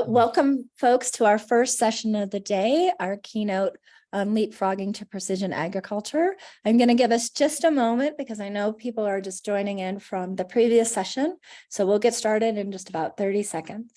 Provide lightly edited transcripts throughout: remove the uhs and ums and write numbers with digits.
Welcome, folks, to our first session of the day, our keynote on leapfrogging to precision agriculture. I'm going to give us just a moment because I know people are just joining in from the previous session. So we'll get started in just about 30 seconds.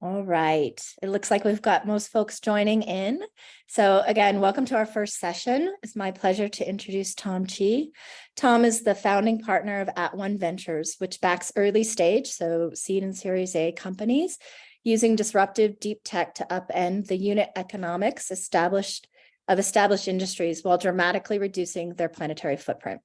All right, it looks like we've got most folks joining in. So again, welcome to our first session. It's my pleasure to introduce Tom Chi. Tom is the founding partner of At1 Ventures, which backs early stage, so seed and Series A companies, using disruptive deep tech to upend the unit economics of established industries while dramatically reducing their planetary footprint.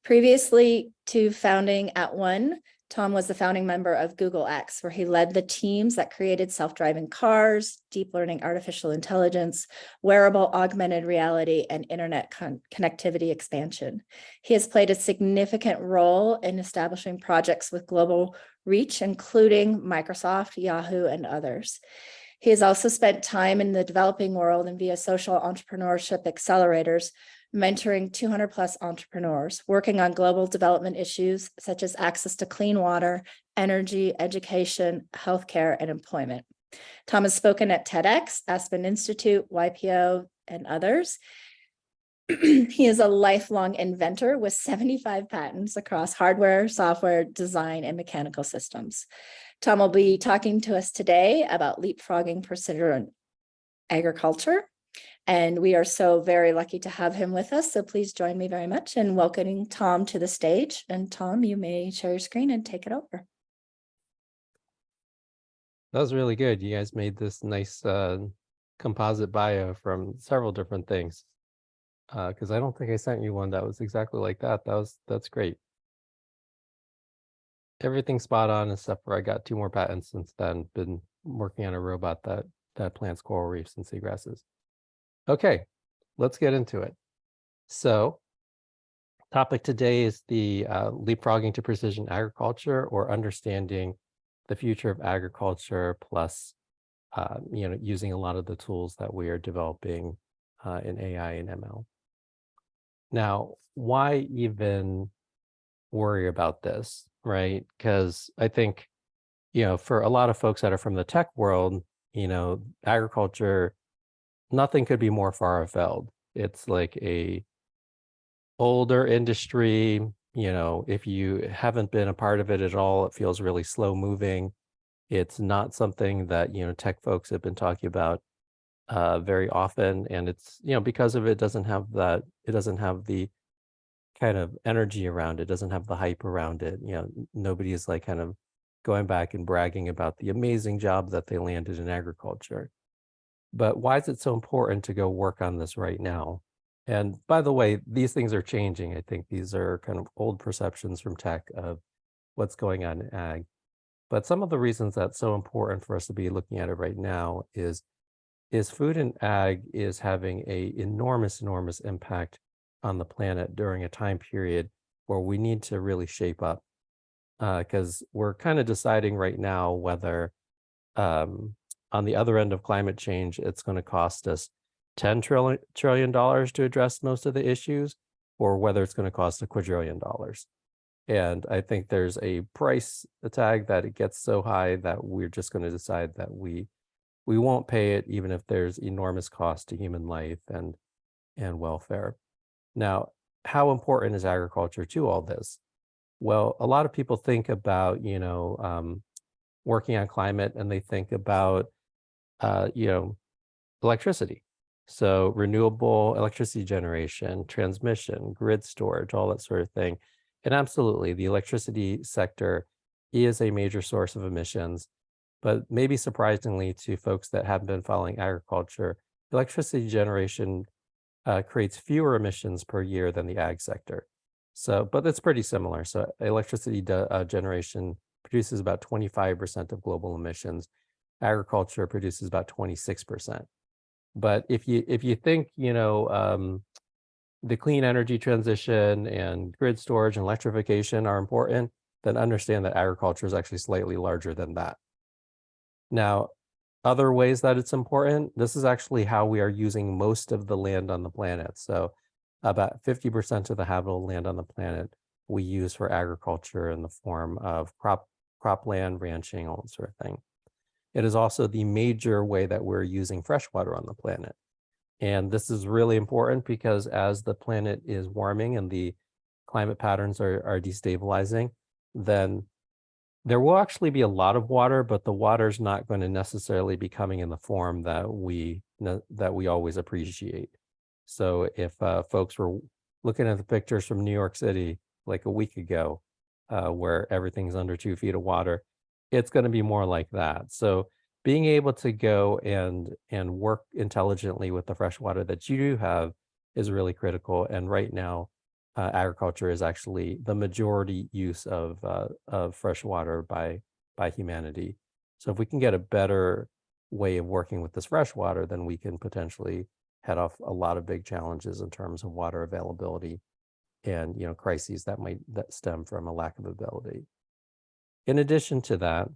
Previously to founding At1, Tom was the founding member of Google X, where he led the teams that created self-driving cars, deep learning artificial intelligence, wearable augmented reality, and internet connectivity expansion. He has played a significant role in establishing projects with global reach, including Microsoft, Yahoo, and others. He has also spent time in the developing world and via social entrepreneurship accelerators, mentoring 200 plus entrepreneurs, working on global development issues such as access to clean water, energy, education, healthcare, and employment. Tom has spoken at TEDx, Aspen Institute, YPO, and others. He is a lifelong inventor with 75 patents across hardware, software, design, and mechanical systems. Tom will be talking to us today about leapfrogging precision agriculture. And we are so very lucky to have him with us. So please join me very much in welcoming Tom to the stage. And Tom, you may share your screen and take it over. That was really good. You guys made this nice composite bio from several different things. Because I don't think I sent you one that was exactly like that. That's great. Everything's spot on except for I got 2 more patents since then. Been working on a robot that plants coral reefs and seagrasses. Okay, let's get into it. So, topic today is the leapfrogging to precision agriculture, or understanding the future of agriculture, plus using a lot of the tools that we are developing in AI and ML. Now, why even worry about this, right? Because I think, for a lot of folks that are from the tech world, agriculture, nothing could be more far afield. It's like a older industry. If you haven't been a part of it at all, it feels really slow moving. It's not something that, tech folks have been talking about very often. And it's, because of it doesn't have the kind of energy around it, doesn't have the hype around it. Nobody is like kind of going back and bragging about the amazing job that they landed in agriculture. But why is it so important to go work on this right now? And by the way, these things are changing. I think these are kind of old perceptions from tech of what's going on in ag. But some of the reasons that's so important for us to be looking at it right now is food and ag is having a enormous impact on the planet during a time period where we need to really shape up. Because we're kind of deciding right now whether on the other end of climate change, it's going to cost us $10 trillion to address most of the issues, or whether it's going to cost $1 quadrillion. And I think there's a price tag that it gets so high that we're just going to decide that we won't pay it, even if there's enormous cost to human life and welfare. Now, how important is agriculture to all this? Well, a lot of people think about, working on climate, and they think about, electricity. So renewable electricity generation, transmission, grid storage, all that sort of thing. And absolutely, the electricity sector is a major source of emissions. But maybe surprisingly to folks that haven't been following agriculture, electricity generation creates fewer emissions per year than the ag sector. So, but it's pretty similar. So electricity generation produces about 25% of global emissions. Agriculture produces about 26%. But if you think, the clean energy transition and grid storage and electrification are important, then understand that agriculture is actually slightly larger than that. Now, other ways that it's important, this is actually how we are using most of the land on the planet. So about 50% of the habitable land on the planet we use for agriculture in the form of cropland, ranching, all that sort of thing. It is also the major way that we're using fresh water on the planet. And this is really important because as the planet is warming and the climate patterns are destabilizing, then there will actually be a lot of water, but the water is not going to necessarily be coming in the form that we always appreciate. So if folks were looking at the pictures from New York City like a week ago, where everything's under 2 feet of water, it's going to be more like that. So being able to go and work intelligently with the fresh water that you do have is really critical. And right now, agriculture is actually the majority use of fresh water by humanity. So if we can get a better way of working with this fresh water, then we can potentially head off a lot of big challenges in terms of water availability and crises that stem from a lack of ability. In addition to that,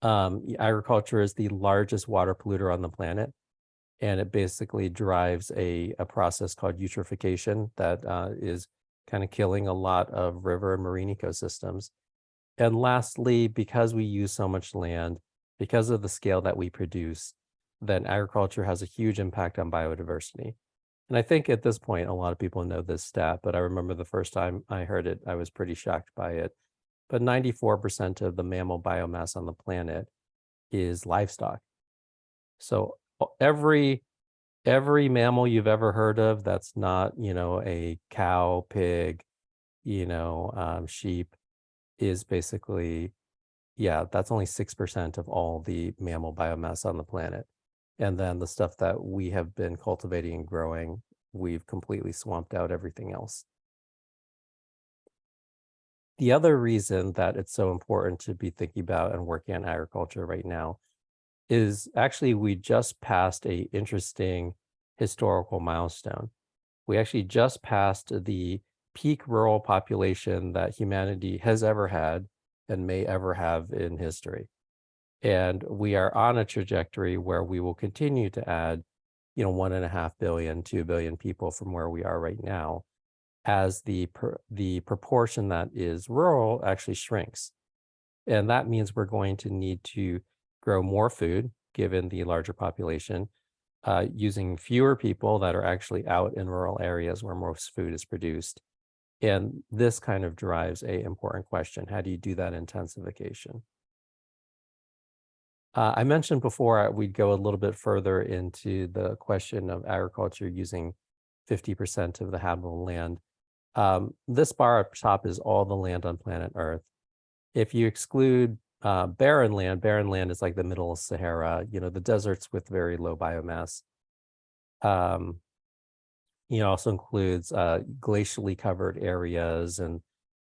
agriculture is the largest water polluter on the planet, and it basically drives a process called eutrophication that is kind of killing a lot of river and marine ecosystems. And lastly, because we use so much land, because of the scale that we produce, then agriculture has a huge impact on biodiversity. And I think at this point, a lot of people know this stat, but I remember the first time I heard it, I was pretty shocked by it. But 94% of the mammal biomass on the planet is livestock. So every mammal you've ever heard of that's not, a cow, pig, sheep is basically, that's only 6% of all the mammal biomass on the planet. And then the stuff that we have been cultivating and growing, we've completely swamped out everything else. The other reason that it's so important to be thinking about and working on agriculture right now is actually we just passed an interesting historical milestone. We actually just passed the peak rural population that humanity has ever had and may ever have in history. And we are on a trajectory where we will continue to add, 1.5 billion, 2 billion people from where we are right now, as the proportion that is rural actually shrinks. And that means we're going to need to grow more food, given the larger population, using fewer people that are actually out in rural areas where most food is produced. And this kind of drives an important question. How do you do that intensification? I mentioned before we'd go a little bit further into the question of agriculture using 50% of the habitable land. This bar up top is all the land on planet Earth. If you exclude barren land is like the middle of Sahara, the deserts with very low biomass. Also includes glacially covered areas and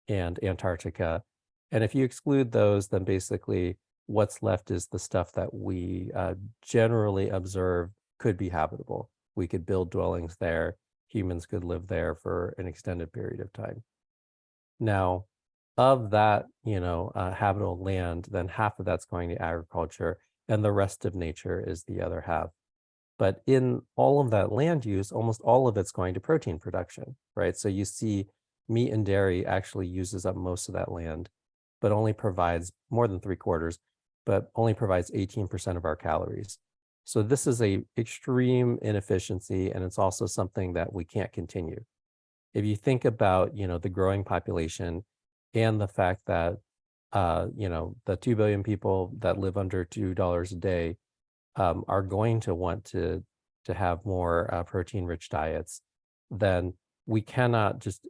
Antarctica. And if you exclude those, then basically what's left is the stuff that we generally observe could be habitable. We could build dwellings there. Humans could live there for an extended period of time. Now, of that, habitable land, then half of that's going to agriculture, and the rest of nature is the other half. But in all of that land use, almost all of it's going to protein production, right? So you see meat and dairy actually uses up most of that land, but only provides more than 3/4, but only provides 18% of our calories. So this is a extreme inefficiency, and it's also something that we can't continue. If you think about, the growing population and the fact that, the 2 billion people that live under $2 a day are going to want to have more protein-rich diets, then we cannot just,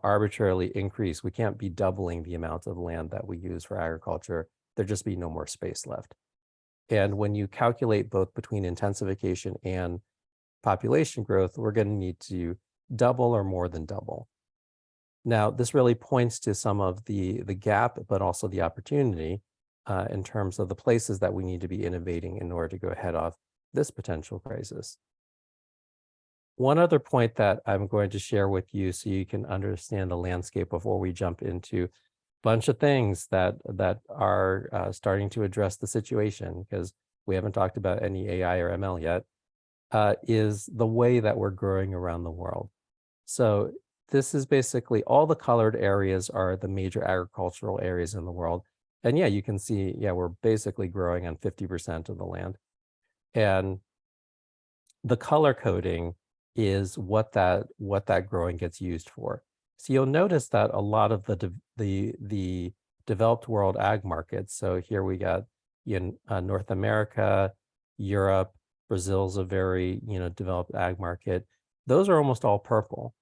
arbitrarily increase. We can't be doubling the amount of land that we use for agriculture. There'd just be no more space left. And when you calculate both between intensification and population growth, we're going to need to double or more than double. Now, this really points to some of the gap, but also the opportunity in terms of the places that we need to be innovating in order to go ahead of this potential crisis. One other point that I'm going to share with you so you can understand the landscape before we jump into bunch of things that are starting to address the situation, because we haven't talked about any AI or ML yet, is the way that we're growing around the world. So this is basically all the colored areas are the major agricultural areas in the world. And yeah, you can see, yeah, we're basically growing on 50% of the land. And the color coding is what that growing gets used for. So you'll notice that a lot of the developed world ag markets. So here we got in North America, Europe, Brazil's a very developed ag market. Those are almost all purple.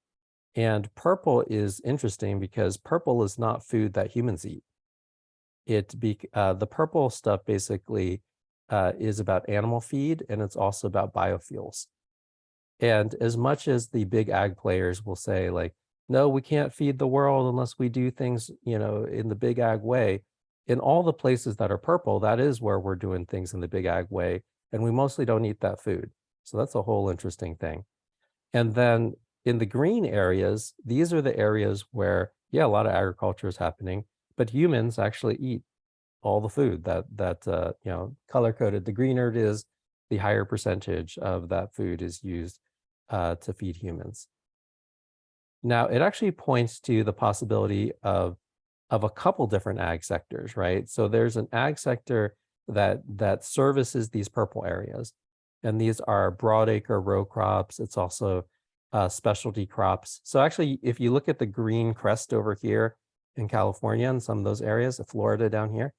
And purple is interesting because purple is not food that humans eat. The purple stuff basically is about animal feed, and it's also about biofuels. And as much as the big ag players will say, like, no, we can't feed the world unless we do things, in the big ag way. In all the places that are purple, that is where we're doing things in the big ag way. And we mostly don't eat that food. So that's a whole interesting thing. And then in the green areas, these are the areas where, yeah, a lot of agriculture is happening, but humans actually eat all the food that color coded. The greener it is, the higher percentage of that food is used to feed humans. Now, it actually points to the possibility of a couple different ag sectors, right? So there's an ag sector that services these purple areas, and these are broadacre row crops. It's also specialty crops. So actually, if you look at the green crest over here in California and some of those areas, Florida down here,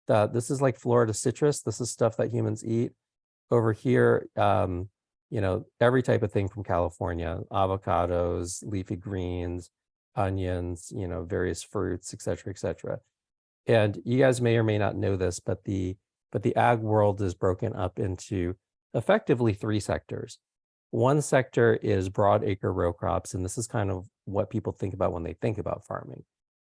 this is like Florida citrus. This is stuff that humans eat. Over here, every type of thing from California: avocados, leafy greens, onions, various fruits, et cetera, et cetera. And you guys may or may not know this, but the ag world is broken up into effectively 3 sectors. One sector is broadacre row crops, and this is kind of what people think about when they think about farming.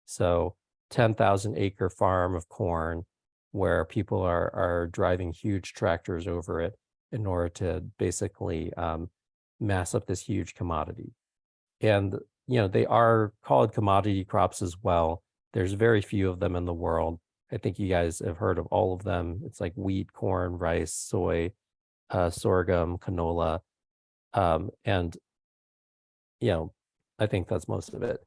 So 10,000 acre farm of corn, where people are driving huge tractors over it in order to basically mass up this huge commodity. And they are called commodity crops as well. There's very few of them in the world. I think you guys have heard of all of them. It's like wheat, corn, rice, soy, sorghum, canola, and I think that's most of it.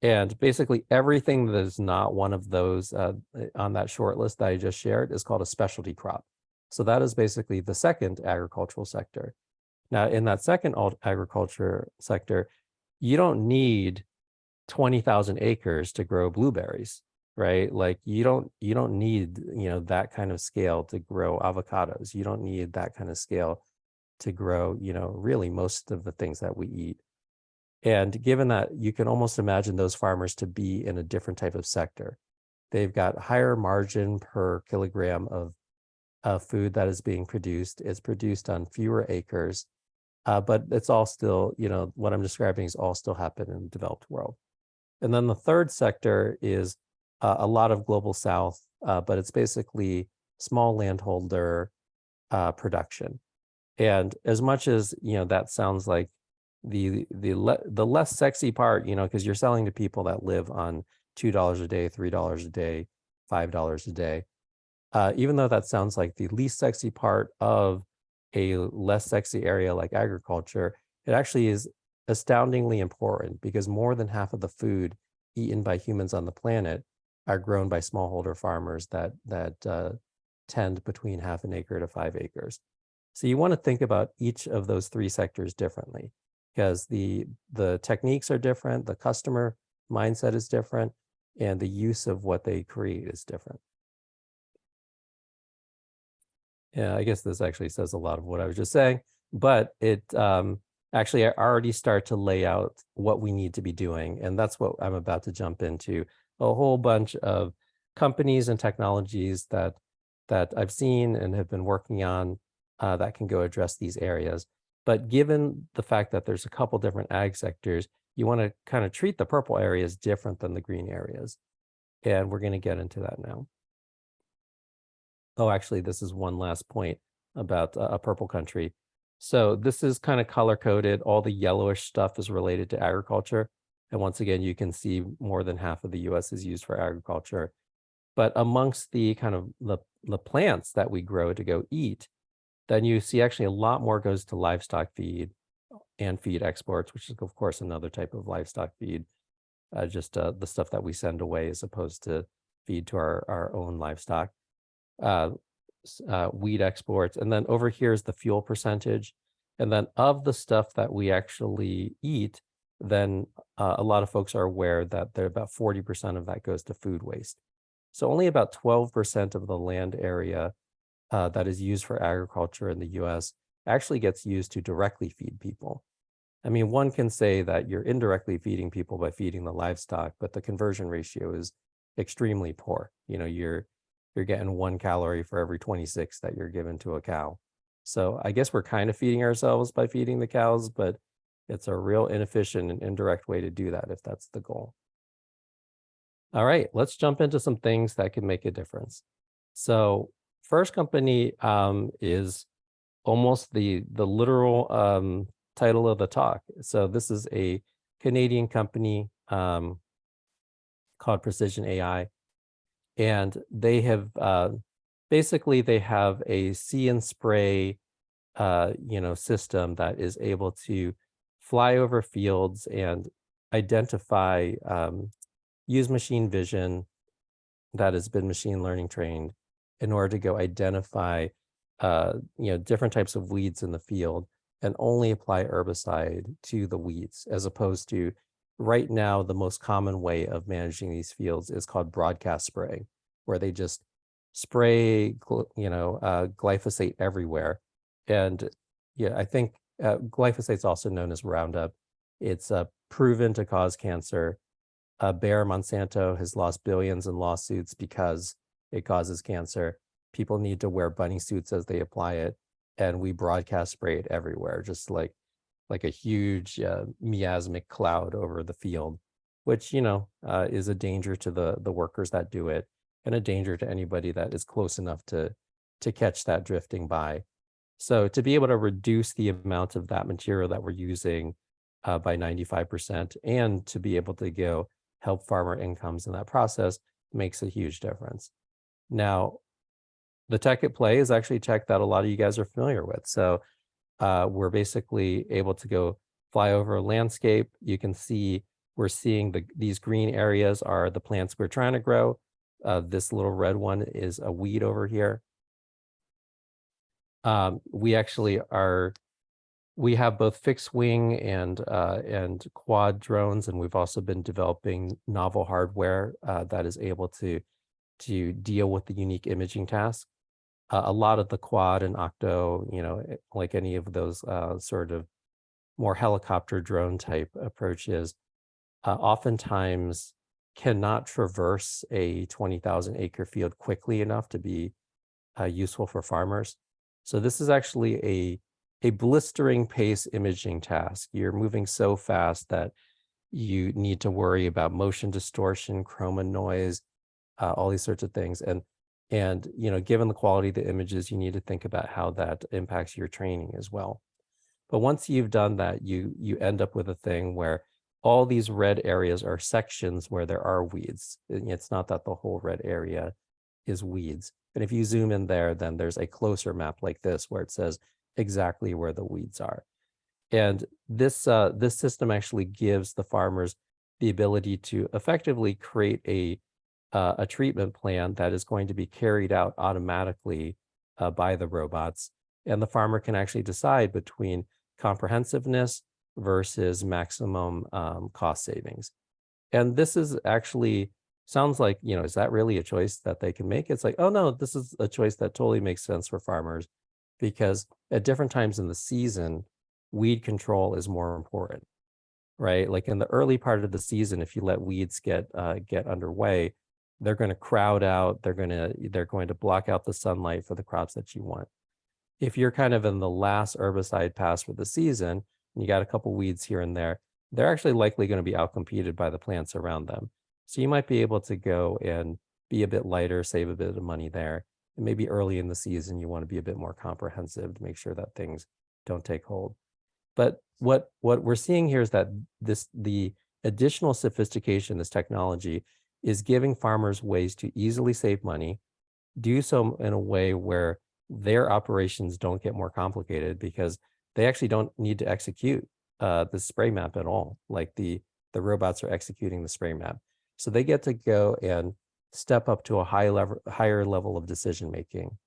And basically everything that is not one of those on that short list that I just shared is called a specialty crop. So that is basically the second agricultural sector. Now, in that second agriculture sector, you don't need 20,000 acres to grow blueberries, right? Like you don't need, that kind of scale to grow avocados. You don't need that kind of scale to grow, really most of the things that we eat. And given that, you can almost imagine those farmers to be in a different type of sector. They've got higher margin per kilogram of food that is being produced. It's produced on fewer acres, but it's all still, what I'm describing is all still happen in the developed world. And then the third sector is a lot of global south, but it's basically small landholder production. And as much as that sounds like the less sexy part, because you're selling to people that live on $2 a day, $3 a day, $5 a day. Even though that sounds like the least sexy part of a less sexy area like agriculture, it actually is astoundingly important, because more than half of the food eaten by humans on the planet are grown by smallholder farmers that tend between 0.5 acre to 5 acres. So you want to think about each of those 3 sectors differently, because the techniques are different, the customer mindset is different, and the use of what they create is different. Yeah, I guess this actually says a lot of what I was just saying, but it actually I already start to lay out what we need to be doing, and that's what I'm about to jump into. A whole bunch of companies and technologies that I've seen and have been working on that can go address these areas. But given the fact that there's a couple different ag sectors, you want to kind of treat the purple areas different than the green areas. And we're going to get into that now. Oh, actually, this is one last point about a purple country. So this is kind of color coded. All the yellowish stuff is related to agriculture. And once again, you can see more than half of the US is used for agriculture. But amongst the kind of the plants that we grow to go eat, then you see actually a lot more goes to livestock feed and feed exports, which is of course another type of livestock feed, just the stuff that we send away as opposed to feed to our own livestock. Wheat exports, and then over here is the fuel percentage. And then of the stuff that we actually eat, then a lot of folks are aware that there about 40% of that goes to food waste. So only about 12% of the land area that is used for agriculture in the US actually gets used to directly feed people. I mean, one can say that you're indirectly feeding people by feeding the livestock, but the conversion ratio is extremely poor. You know, you're getting 1 calorie for every 26 that you're given to a cow. So I guess we're kind of feeding ourselves by feeding the cows, but it's a real inefficient and indirect way to do that if that's the goal. All right, let's jump into some things that can make a difference. So first company is almost the literal title of the talk. So this is a Canadian company called Precision AI. And they have basically they have a see and spray system that is able to fly over fields and identify, use machine vision that has been machine learning trained in order to go identify different types of weeds in the field and only apply herbicide to the weeds, as opposed to right now, the most common way of managing these fields is called broadcast spray, where they just spray, glyphosate everywhere. And yeah, I think glyphosate is also known as Roundup. It's proven to cause cancer. Bayer Monsanto has lost billions in lawsuits because it causes cancer. People need to wear bunny suits as they apply it, and we broadcast spray it everywhere, just like a huge miasmic cloud over the field, which, is a danger to the workers that do it and a danger to anybody that is close enough to catch that drifting by. So to be able to reduce the amount of that material that we're using by 95% and to be able to go help farmer incomes in that process makes a huge difference. Now, the tech at play is actually tech that a lot of you guys are familiar with. So we're basically able to go fly over a landscape. You can see we're seeing these green areas are the plants we're trying to grow. This little red one is a weed over here. We actually we have both fixed wing and quad drones, and we've also been developing novel hardware that is able to deal with the unique imaging task. A lot of the quad and octo, like any of those sort of more helicopter drone type approaches, oftentimes cannot traverse a 20,000 acre field quickly enough to be useful for farmers. So this is actually a blistering pace imaging task. You're moving so fast that you need to worry about motion distortion, chroma noise, all these sorts of things. And given the quality of the images, you need to think about how that impacts your training as well. But once you've done that, you end up with a thing where all these red areas are sections where there are weeds. It's not that the whole red area is weeds. And if you zoom in there, then there's a closer map like this where it says exactly where the weeds are. And this system actually gives the farmers the ability to effectively create a treatment plan that is going to be carried out automatically by the robots. And the farmer can actually decide between comprehensiveness versus maximum cost savings. And this is actually sounds like, is that really a choice that they can make? It's like, oh no, this is a choice that totally makes sense for farmers, because at different times in the season, weed control is more important, right? Like in the early part of the season, if you let weeds get underway, they're going to crowd out, they're going to block out the sunlight for the crops that you want. If you're kind of in the last herbicide pass for the season, and you got a couple weeds here and there, they're actually likely going to be outcompeted by the plants around them. So you might be able to go and be a bit lighter, save a bit of money there. And maybe early in the season, you want to be a bit more comprehensive to make sure that things don't take hold. But what we're seeing here is that the additional sophistication, this technology is giving farmers ways to easily save money, do so in a way where their operations don't get more complicated because they actually don't need to execute the spray map at all. Like the robots are executing the spray map. So they get to go and step up to a higher level of decision making.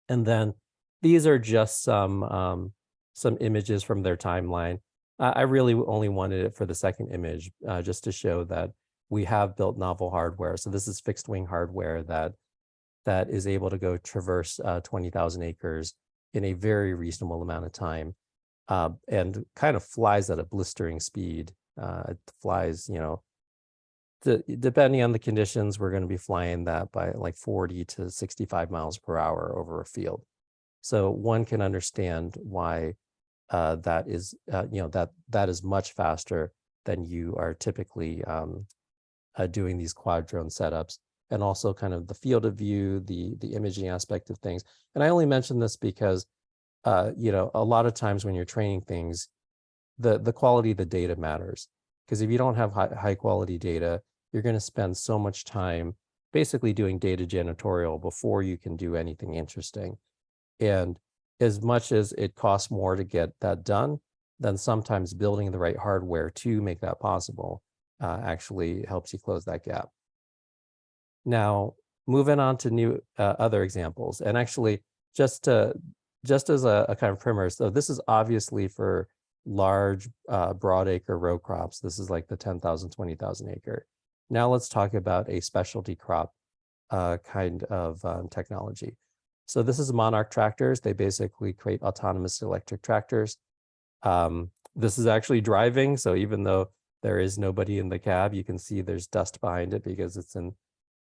And then these are just some images from their timeline. I really only wanted it for the second image, just to show that we have built novel hardware. So this is fixed wing hardware that is able to go traverse 20,000 acres in a very reasonable amount of time, and kind of flies at a blistering speed. It flies, depending on the conditions, we're going to be flying that by like 40 to 65 miles per hour over a field. So one can understand why that is, that is much faster than you are typically doing these quad drone setups, and also kind of the field of view, the imaging aspect of things. And I only mention this because, a lot of times when you're training things, the quality of the data matters. Because if you don't have high quality data, you're going to spend so much time basically doing data janitorial before you can do anything interesting. And as much as it costs more to get that done, then sometimes building the right hardware to make that possible actually helps you close that gap. Now, moving on to new other examples, and actually just as a kind of primer, so this is obviously for large broad acre row crops. This is like the 10,000, 20,000 acre. Now let's talk about a specialty crop kind of technology. So this is Monarch tractors. They basically create autonomous electric tractors. This is actually driving. So even though there is nobody in the cab, you can see there's dust behind it because it's in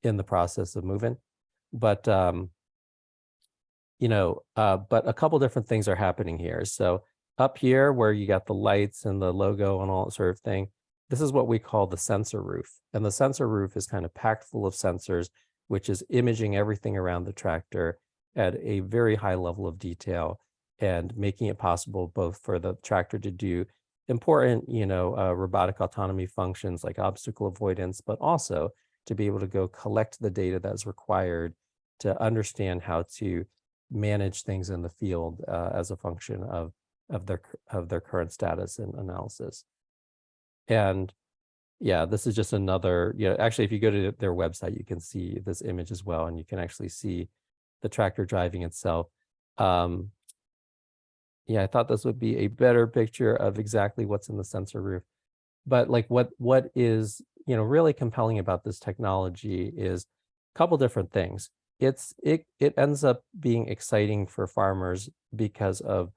the process of moving. But but a couple different things are happening here. So up here where you got the lights and the logo and all that sort of thing, this is what we call the sensor roof. And the sensor roof is kind of packed full of sensors, which is imaging everything around the tractor at a very high level of detail and making it possible both for the tractor to do important, robotic autonomy functions like obstacle avoidance, but also to be able to go collect the data that's required to understand how to manage things in the field as a function of their current status and analysis. And yeah, this is just another, actually, if you go to their website, you can see this image as well, and you can actually see the tractor driving itself. Yeah, I thought this would be a better picture of exactly what's in the sensor roof. But like what is, really compelling about this technology is a couple different things. It ends up being exciting for farmers because of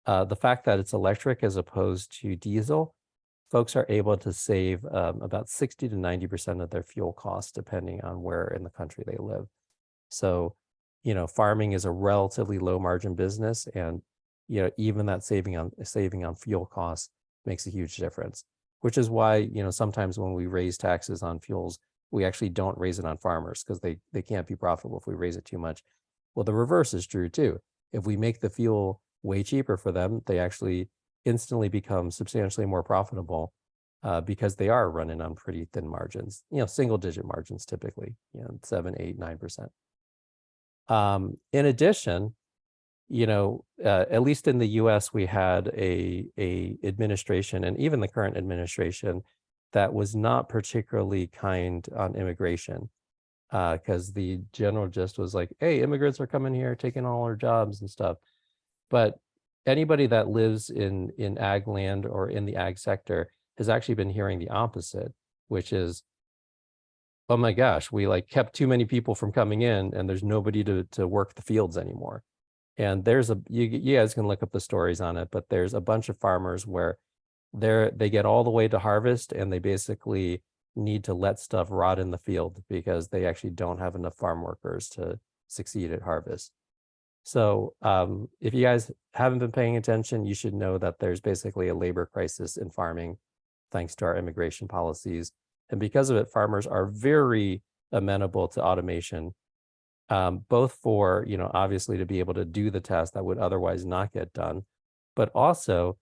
the fact that it's electric as opposed to diesel. Folks are able to save about 60 to 90% of their fuel costs, depending on where in the country they live. So, farming is a relatively low margin business, and even that saving on fuel costs makes a huge difference. Which is why sometimes when we raise taxes on fuels, we actually don't raise it on farmers because they can't be profitable if we raise it too much. Well, the reverse is true too. If we make the fuel way cheaper for them, they actually instantly become substantially more profitable because they are running on pretty thin margins, single digit margins typically, 7, 8, 9%. In addition, at least in the US, we had a administration, and even the current administration, that was not particularly kind on immigration, because the general gist was like, hey, immigrants are coming here, taking all our jobs and stuff. But anybody that lives in ag land or in the ag sector has actually been hearing the opposite, which is, oh my gosh, we like kept too many people from coming in and there's nobody to work the fields anymore. And there's you guys can look up the stories on it, but there's a bunch of farmers where they get all the way to harvest and they basically need to let stuff rot in the field because they actually don't have enough farm workers to succeed at harvest. So if you guys haven't been paying attention, you should know that there's basically a labor crisis in farming thanks to our immigration policies. And because of it, farmers are very amenable to automation, both for, obviously to be able to do the tasks that would otherwise not get done, but also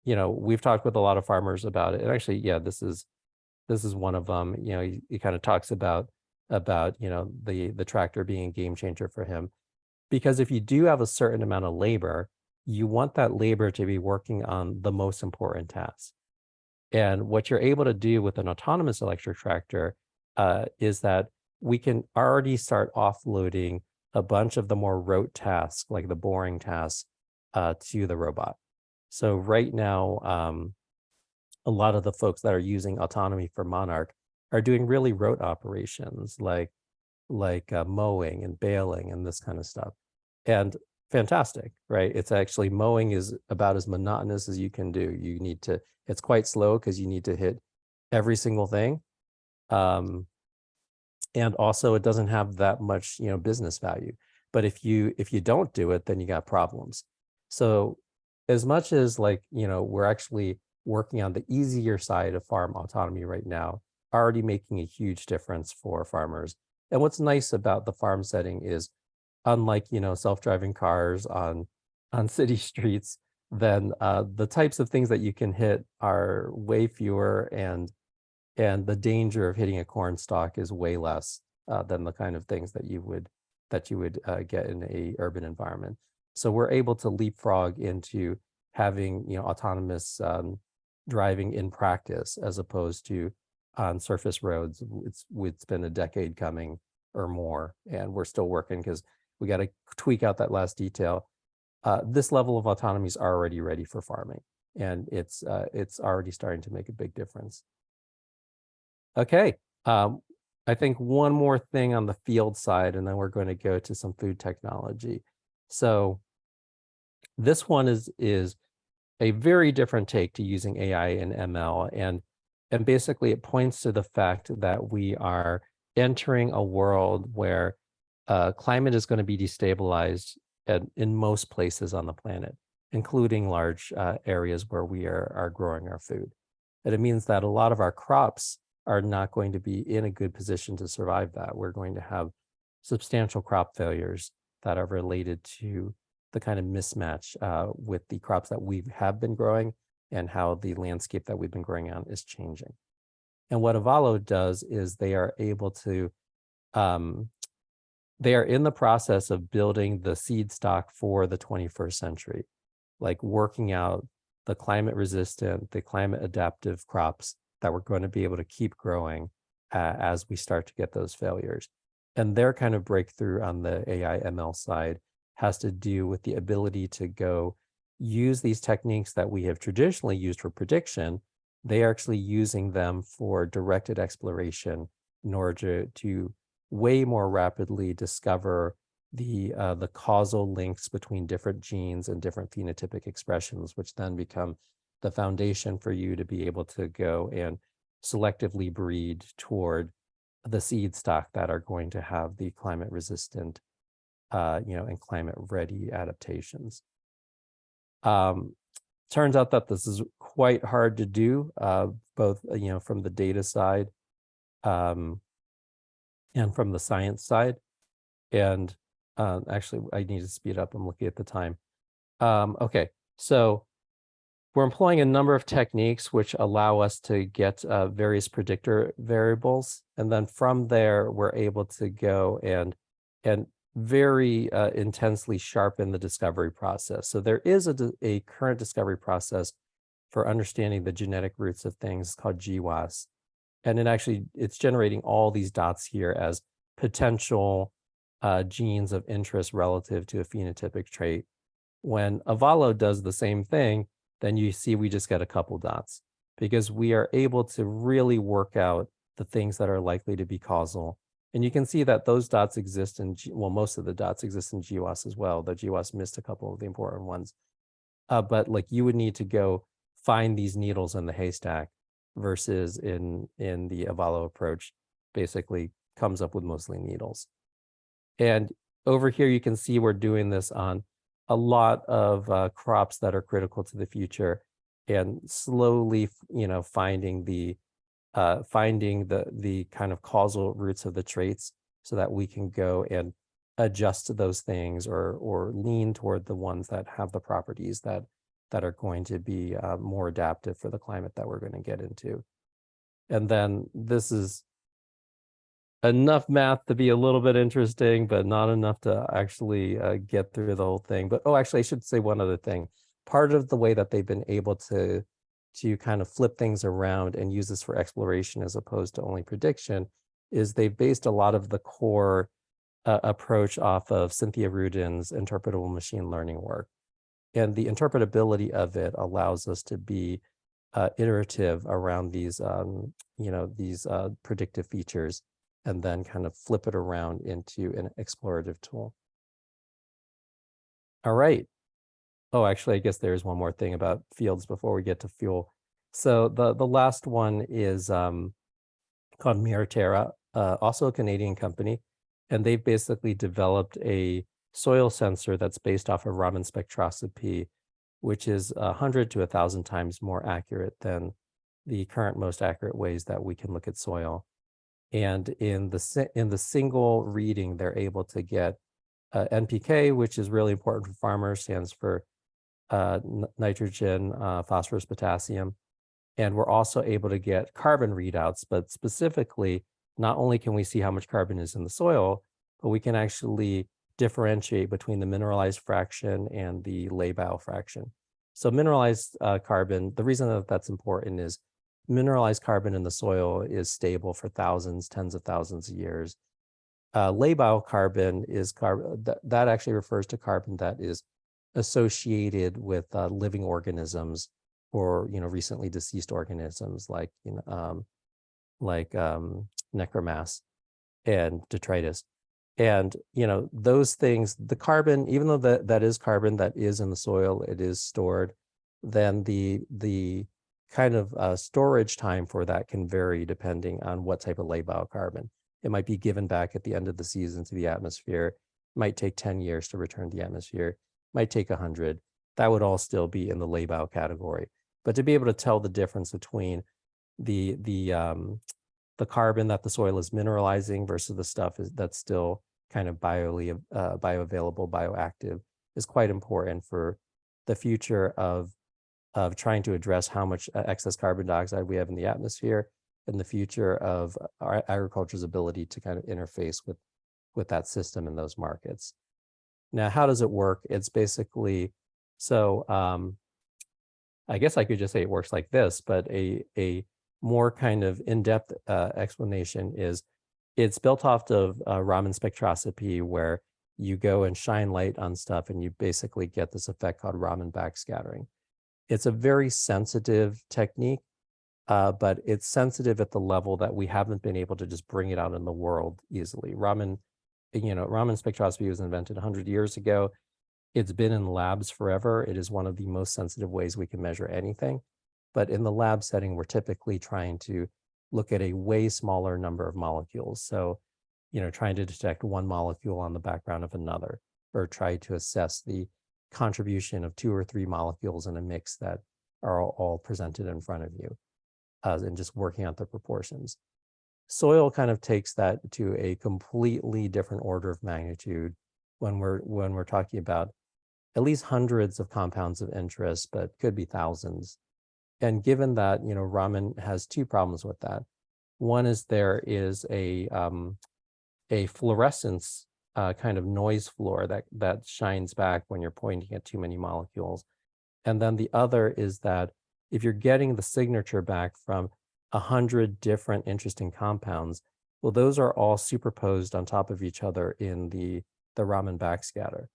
we've talked with a lot of farmers about it. And actually, yeah, this is one of them. He kind of talks about the tractor being a game changer for him, because if you do have a certain amount of labor, you want that labor to be working on the most important tasks. And what you're able to do with an autonomous electric tractor is that we can already start offloading a bunch of the more rote tasks, like the boring tasks, to the robot. So right now, a lot of the folks that are using autonomy for Monarch are doing really rote operations like mowing and baling and this kind of stuff. And fantastic, right? It's actually, mowing is about as monotonous as you can do. It's quite slow because you need to hit every single thing. And also it doesn't have that much, business value. But if you don't do it, then you got problems. So as much as we're actually working on the easier side of farm autonomy right now, already making a huge difference for farmers. And what's nice about the farm setting is, unlike, self-driving cars on city streets, then the types of things that you can hit are way fewer, and the danger of hitting a corn stalk is way less than the kind of things that you would get in a urban environment. So we're able to leapfrog into having autonomous driving in practice, as opposed to on surface roads. It's been a decade coming or more, and we're still working because we got to tweak out that last detail. This level of autonomy is already ready for farming, and it's already starting to make a big difference. Okay, I think one more thing on the field side, and then we're going to go to some food technology. So this one is a very different take to using AI and ML, and basically it points to the fact that we are entering a world where climate is going to be destabilized in most places on the planet, including large areas where we are growing our food. And it means that a lot of our crops are not going to be in a good position to survive that. We're going to have substantial crop failures that are related to the kind of mismatch with the crops that we have been growing and how the landscape that we've been growing on is changing. And what Avalo does is they are able to, they are in the process of building the seed stock for the 21st century, like working out the climate resistant, the climate adaptive crops that we're going to be able to keep growing as we start to get those failures. And their kind of breakthrough on the AI ML side has to do with the ability to go use these techniques that we have traditionally used for prediction. They are actually using them for directed exploration in order to way more rapidly discover the causal links between different genes and different phenotypic expressions, which then become the foundation for you to be able to go and selectively breed toward the seed stock that are going to have the climate resistant, and climate ready adaptations. Turns out that this is quite hard to do, both, from the data side, and from the science side. And actually, I need to speed up. I'm looking at the time. Okay, so we're employing a number of techniques which allow us to get various predictor variables. And then from there, we're able to go and very intensely sharpen the discovery process. So there is a current discovery process for understanding the genetic roots of things called GWAS. And it's generating all these dots here as potential genes of interest relative to a phenotypic trait. When Avalo does the same thing, then you see we just get a couple dots, because we are able to really work out the things that are likely to be causal. And you can see that those dots exist in, most of the dots exist in GWAS as well, though GWAS missed a couple of the important ones. But you would need to go find these needles in the haystack, versus in the Avalo approach, basically comes up with mostly needles. And over here, you can see we're doing this on a lot of crops that are critical to the future, and slowly, finding the kind of causal roots of the traits, so that we can go and adjust to those things, or lean toward the ones that have the properties that that are going to be more adaptive for the climate that we're going to get into. And then this is enough math to be a little bit interesting, but not enough to actually get through the whole thing. But actually, I should say one other thing. Part of the way that they've been able to kind of flip things around and use this for exploration as opposed to only prediction is they've based a lot of the core approach off of Cynthia Rudin's interpretable machine learning work. And the interpretability of it allows us to be iterative around these, these predictive features, and then kind of flip it around into an explorative tool. All right. Oh, actually, I guess there's one more thing about fields before we get to fuel. So the last one is called Miraterra, also a Canadian company, and they've basically developed a soil sensor that's based off of Raman spectroscopy, which is 100 to 1,000 times more accurate than the current most accurate ways that we can look at soil. And in the single reading, they're able to get NPK, which is really important for farmers, stands for nitrogen, phosphorus, potassium. And we're also able to get carbon readouts, but specifically, not only can we see how much carbon is in the soil, but we can actually differentiate between the mineralized fraction and the labile fraction. So mineralized carbon, the reason that that's important is mineralized carbon in the soil is stable for thousands, tens of thousands of years. Labile carbon is carbon that actually refers to carbon that is associated with living organisms or recently deceased organisms like necromass and detritus. And those things, the carbon, even though that is carbon that is in the soil, it is stored, then the kind of storage time for that can vary depending on what type of labile carbon. It might be given back at the end of the season to the atmosphere. It might take 10 years to return to the atmosphere. It might take 100. That would all still be in the labile category. But to be able to tell the difference between the carbon that the soil is mineralizing versus the stuff that's still kind of bioavailable, bioactive, is quite important for the future of trying to address how much excess carbon dioxide we have in the atmosphere, and the future of our agriculture's ability to kind of interface with that system in those markets. Now, how does it work? It's basically, so I guess I could just say it works like this, but a more kind of in-depth explanation is it's built off of Raman spectroscopy, where you go and shine light on stuff and you basically get this effect called Raman backscattering. It's a very sensitive technique, but it's sensitive at the level that we haven't been able to just bring it out in the world easily. Raman spectroscopy was invented 100 years ago. It's been in labs forever. It is one of the most sensitive ways we can measure anything. But in the lab setting, we're typically trying to look at a way smaller number of molecules. So, trying to detect one molecule on the background of another, or try to assess the contribution of 2 or 3 molecules in a mix that are all presented in front of you, and just working out the proportions. Soil kind of takes that to a completely different order of magnitude when we're talking about at least hundreds of compounds of interest, but could be thousands. And given that, Raman has 2 problems with that. One is there is a fluorescence kind of noise floor that shines back when you're pointing at too many molecules. And then the other is that if you're getting the signature back from 100 different interesting compounds, well, those are all superposed on top of each other in the Raman backscatter.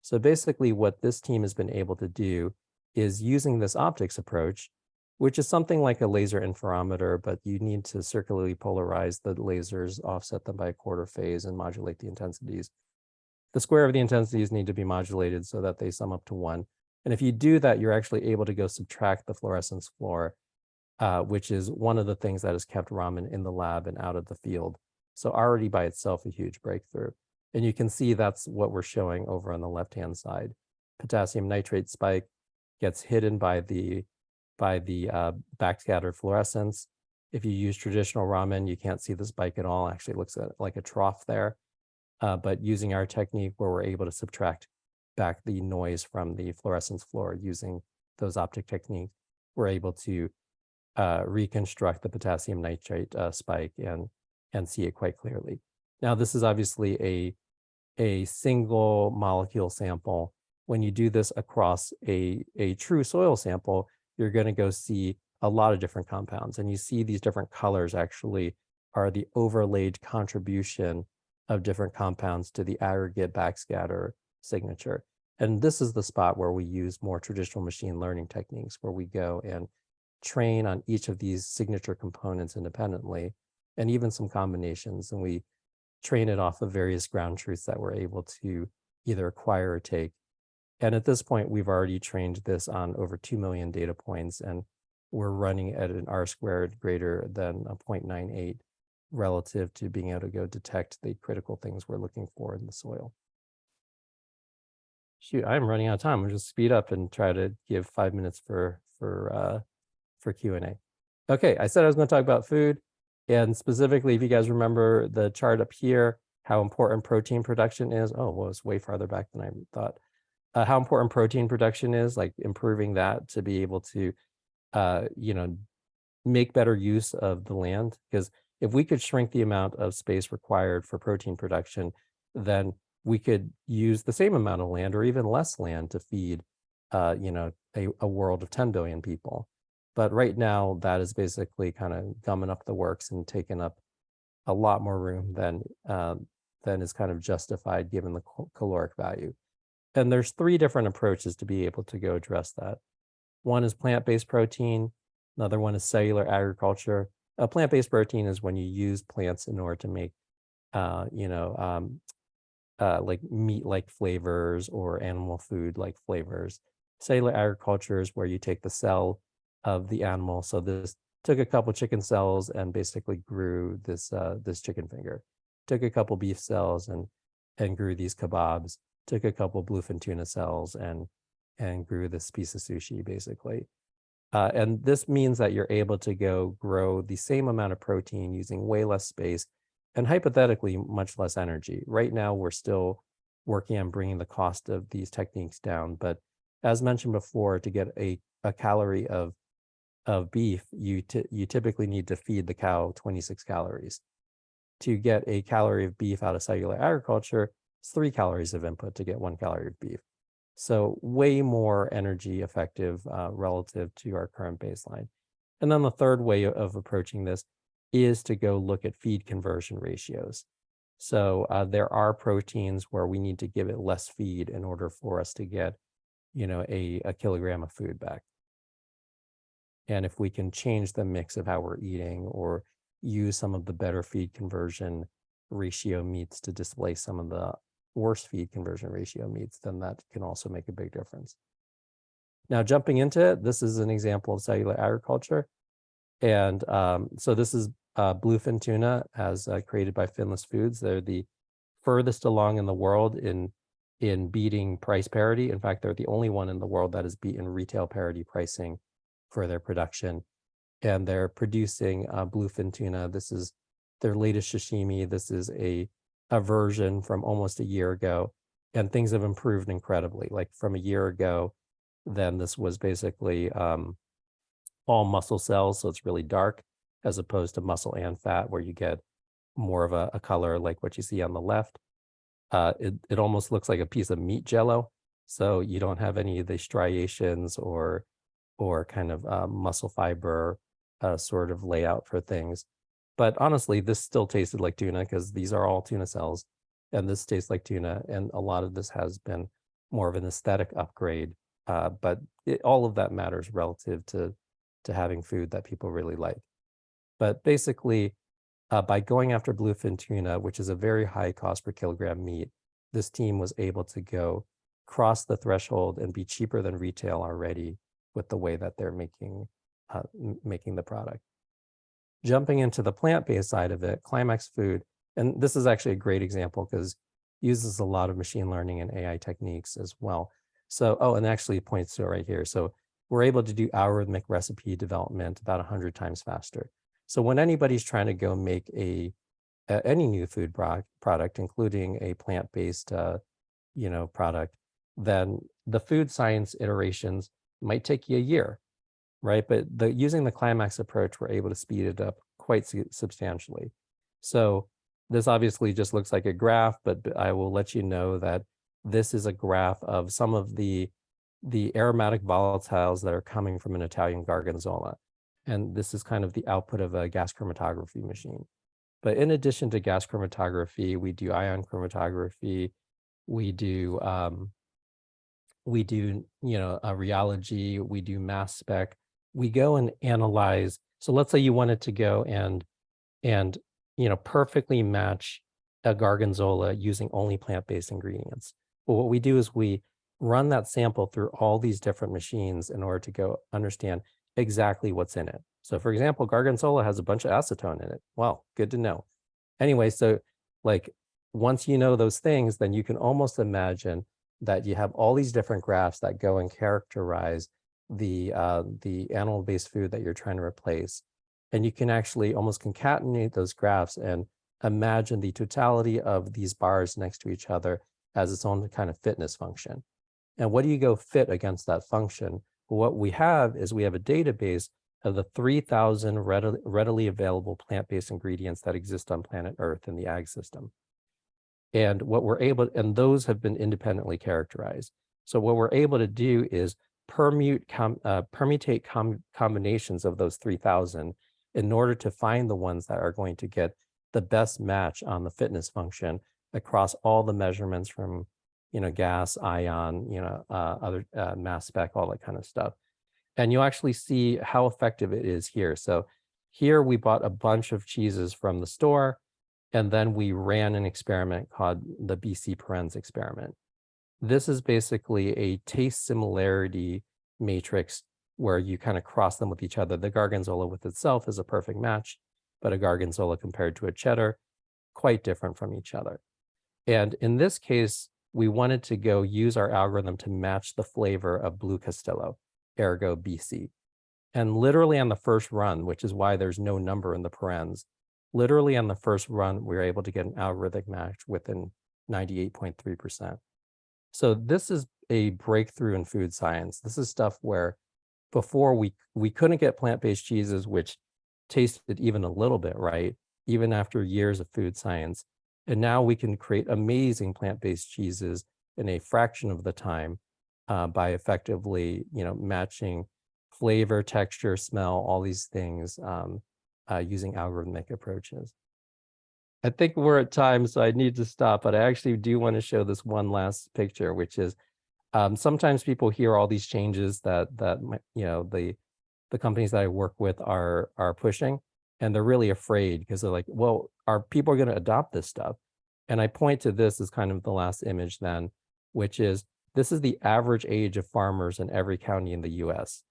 So basically what this team has been able to do is, using this optics approach, which is something like a laser interferometer, but you need to circularly polarize the lasers, offset them by a quarter phase, and modulate the intensities. The square of the intensities need to be modulated so that they sum up to 1. And if you do that, you're actually able to go subtract the fluorescence floor, which is one of the things that has kept Raman in the lab and out of the field. So already by itself, a huge breakthrough. And you can see that's what we're showing over on the left-hand side. Potassium nitrate spike gets hidden by the backscattered fluorescence. If you use traditional Raman, you can't see the spike at all. Actually, it looks like a trough there. But using our technique, where we're able to subtract back the noise from the fluorescence floor using those optic techniques, we're able to reconstruct the potassium nitrate spike and see it quite clearly. Now, this is obviously a single molecule sample. When you do this across a true soil sample, you're going to go see a lot of different compounds. And you see these different colors actually are the overlaid contribution of different compounds to the aggregate backscatter signature. And this is the spot where we use more traditional machine learning techniques, where we go and train on each of these signature components independently, and even some combinations. And we train it off of various ground truths that we're able to either acquire or take. And at this point, we've already trained this on over 2 million data points, and we're running at an R squared greater than a 0.98 relative to being able to go detect the critical things we're looking for in the soil. Shoot, I'm running out of time. I'll just speed up and try to give 5 minutes for Q&A. Okay, I said I was going to talk about food, and specifically, if you guys remember the chart up here, how important protein production is. Oh, well, it's way farther back than I thought. How important protein production is, like improving that to be able to, make better use of the land. Because if we could shrink the amount of space required for protein production, then we could use the same amount of land or even less land to feed, a world of 10 billion people. But right now, that is basically kind of gumming up the works and taking up a lot more room than is kind of justified given the caloric value. And there's 3 different approaches to be able to go address that. One is plant-based protein. Another one is cellular agriculture. Plant-based protein is when you use plants in order to make, like meat-like flavors or animal food-like flavors. Cellular agriculture is where you take the cell of the animal. So this took a couple chicken cells and basically grew this chicken finger. Took a couple beef cells and grew these kebabs. Took a couple bluefin tuna cells and grew this piece of sushi, basically. And this means that you're able to go grow the same amount of protein using way less space and hypothetically much less energy. Right now, we're still working on bringing the cost of these techniques down. But as mentioned before, to get a calorie of beef, you typically need to feed the cow 26 calories. To get a calorie of beef out of cellular agriculture, it's 3 calories of input to get 1 calorie of beef. So way more energy effective relative to our current baseline. And then the third way of approaching this is to go look at feed conversion ratios. So there are proteins where we need to give it less feed in order for us to get, a kilogram of food back. And if we can change the mix of how we're eating or use some of the better feed conversion ratio meats to displace some of the worse feed conversion ratio meats, then that can also make a big difference. Now, jumping into it, this is an example of cellular agriculture. And so this is bluefin tuna as created by Finless Foods. They're the furthest along in the world in beating price parity. In fact, they're the only one in the world that has beaten retail parity pricing for their production. And they're producing bluefin tuna. This is their latest sashimi. This is a version from almost a year ago, and things have improved incredibly. Like from a year ago, then this was basically all muscle cells, so it's really dark, as opposed to muscle and fat, where you get more of a color like what you see on the left. It almost looks like a piece of meat jello, so you don't have any of the striations or kind of muscle fiber sort of layout for things. But honestly, this still tasted like tuna because these are all tuna cells, and this tastes like tuna. And a lot of this has been more of an aesthetic upgrade, but all of that matters relative to having food that people really like. But basically, by going after bluefin tuna, which is a very high cost per kilogram meat, this team was able to go cross the threshold and be cheaper than retail already with the way that they're making the product. Jumping into the plant-based side of it, Climax Food, and this is actually a great example because it uses a lot of machine learning and AI techniques as well. So, and actually points to it right here. So we're able to do algorithmic recipe development about 100 times faster. So when anybody's trying to go make any new food product, including a plant-based, product, then the food science iterations might take you a year, right? But using the climax approach, we're able to speed it up quite substantially. So this obviously just looks like a graph, but I will let you know that this is a graph of some of the aromatic volatiles that are coming from an Italian Gorgonzola. And this is kind of the output of a gas chromatography machine. But in addition to gas chromatography, we do ion chromatography, we do rheology, we do mass spec. We go and analyze. So let's say you wanted to go and perfectly match a Gorgonzola using only plant-based ingredients. Well, what we do is we run that sample through all these different machines in order to go understand exactly what's in it. So for example, Gorgonzola has a bunch of acetone in it. Well, good to know. Anyway, so like once you know those things, then you can almost imagine that you have all these different graphs that go and characterize the animal-based food that you're trying to replace. And you can actually almost concatenate those graphs and imagine the totality of these bars next to each other as its own kind of fitness function. And what do you go fit against that function? Well, what we have is we have a database of the 3,000 readily available plant-based ingredients that exist on planet Earth in the ag system. And what we're able, and those have been independently characterized. So what we're able to do is permutate combinations of those 3,000 in order to find the ones that are going to get the best match on the fitness function across all the measurements from, gas, ion, other mass spec, all that kind of stuff. And you'll actually see how effective it is here. So here we bought a bunch of cheeses from the store, and then we ran an experiment called the BC Parens experiment. This is basically a taste similarity matrix where you kind of cross them with each other. The Gorgonzola with itself is a perfect match, but a Gorgonzola compared to a cheddar, quite different from each other. And in this case, we wanted to go use our algorithm to match the flavor of Blue Castillo, ergo BC. And literally on the first run, which is why there's no number in the parens, literally on the first run, we were able to get an algorithmic match within 98.3%. So this is a breakthrough in food science. This is stuff where before we couldn't get plant-based cheeses, which tasted even a little bit right, even after years of food science. And now we can create amazing plant-based cheeses in a fraction of the time by effectively, matching flavor, texture, smell, all these things using algorithmic approaches. I think we're at time, so I need to stop, but I actually do want to show this one last picture, which is sometimes people hear all these changes that the companies that I work with are pushing, and they're really afraid because they're like, well, are people going to adopt this stuff? And I point to this as kind of the last image then, which is this is the average age of farmers in every county in the US.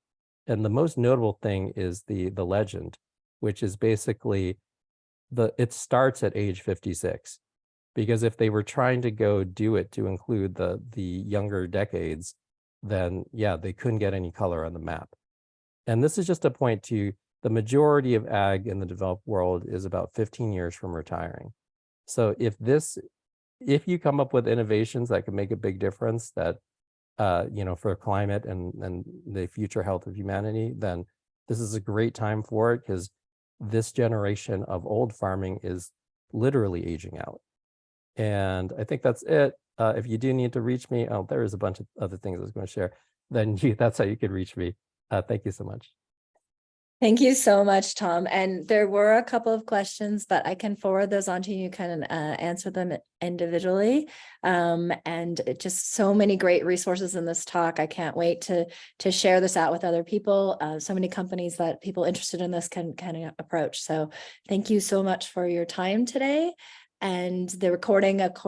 And the most notable thing is the legend, which is basically it starts at age 56. Because if they were trying to go do it to include the younger decades, then yeah, they couldn't get any color on the map. And this is just a point to the majority of ag in the developed world is about 15 years from retiring. So if you come up with innovations that can make a big difference that, for climate and the future health of humanity, then this is a great time for it because this generation of old farming is literally aging out. And I think that's it. If you do need to reach me, there is a bunch of other things I was going to share, then that's how you could reach me. Thank you so much. Thank you so much, Tom. And there were a couple of questions, but I can forward those on to you, kind of answer them individually. And just so many great resources in this talk. I can't wait to share this out with other people. So many companies that people interested in this can kind of approach. So thank you so much for your time today. And the recording, of course,